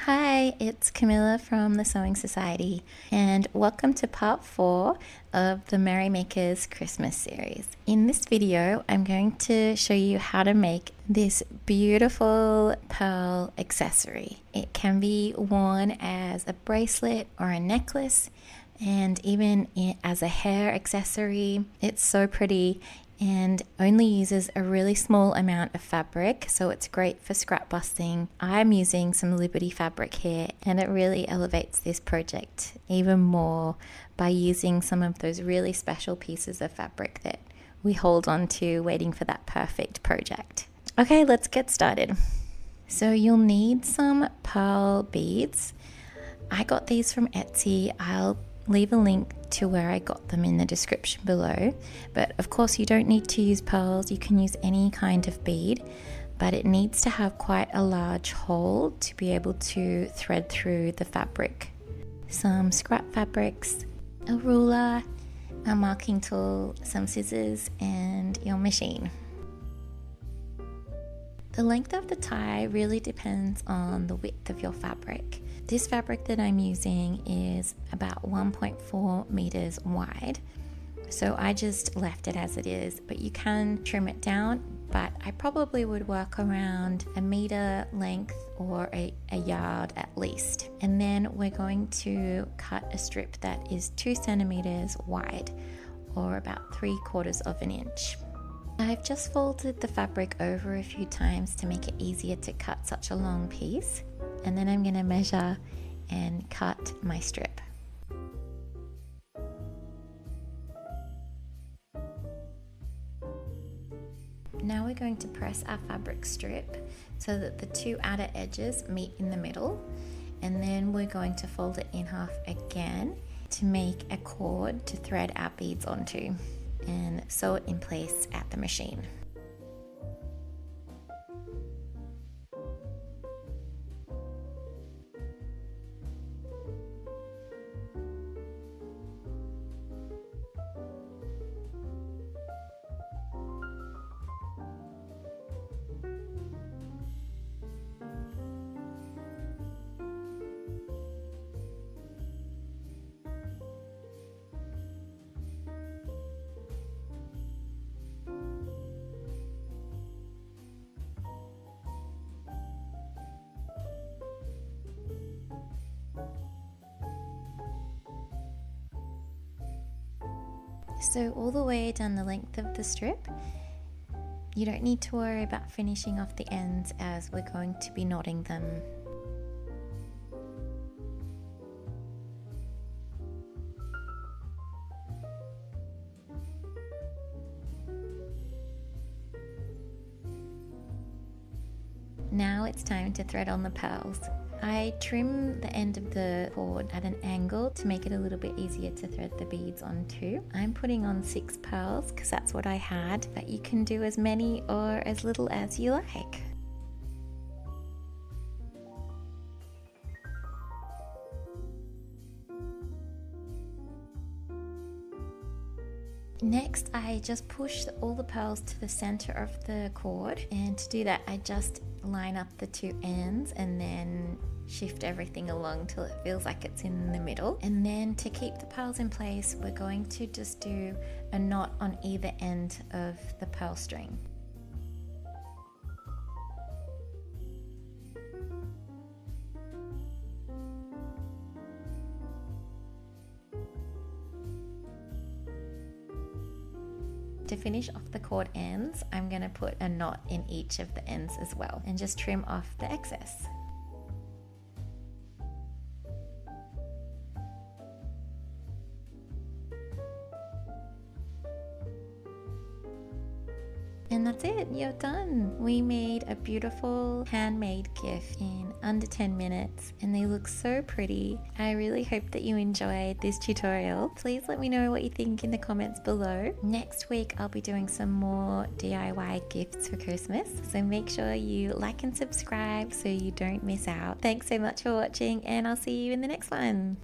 Hi, it's Camilla from the Sewing Society, and welcome to part 4 of the Merrymakers Christmas series. In this video, I'm going to show you how to make this beautiful pearl accessory. It can be worn as a bracelet or a necklace, and even as a hair accessory. It's so pretty and only uses a really small amount of fabric, so it's great for scrap busting. I'm using some Liberty fabric here, and it really elevates this project even more by using some of those really special pieces of fabric that we hold on to waiting for that perfect project. Okay, let's get started. So you'll need some pearl beads. I got these from Etsy. I'll leave a link to where I got them in the description below, but of course you don't need to use pearls. You can use any kind of bead, but it needs to have quite a large hole to be able to thread through the fabric. Some scrap fabrics, a ruler, a marking tool, some scissors, and your machine. The length of the tie really depends on the width of your fabric. This fabric that I'm using is about 1.4 meters wide, so I just left it as it is, but you can trim it down, but I probably would work around a meter length or a yard at least. And then we're going to cut a strip that is 2 centimeters wide, or about 3/4 of an inch. I've just folded the fabric over a few times to make it easier to cut such a long piece, and then I'm going to measure and cut my strip. Now we're going to press our fabric strip so that the 2 outer edges meet in the middle, and then we're going to fold it in half again to make a cord to thread our beads onto and sew it in place at the machine. So all the way down the length of the strip, you don't need to worry about finishing off the ends as we're going to be knotting them. Now it's time to thread on the pearls. I trim the end of the cord at an angle to make it a little bit easier to thread the beads onto. I'm putting on 6 pearls because that's what I had, but you can do as many or as little as you like. Next, I just push all the pearls to the center of the cord, and to do that I just line up the 2 ends and then shift everything along till it feels like it's in the middle. And then to keep the pearls in place, we're going to just do a knot on either end of the pearl string. To finish off the cord ends, I'm going to put a knot in each of the ends as well and just trim off the excess. And that's it, you're done. We made a beautiful handmade gift in under 10 minutes and they look so pretty. I really hope that you enjoyed this tutorial. Please let me know what you think in the comments below. Next week I'll be doing some more DIY gifts for Christmas, so make sure you like and subscribe so you don't miss out. Thanks so much for watching, and I'll see you in the next one.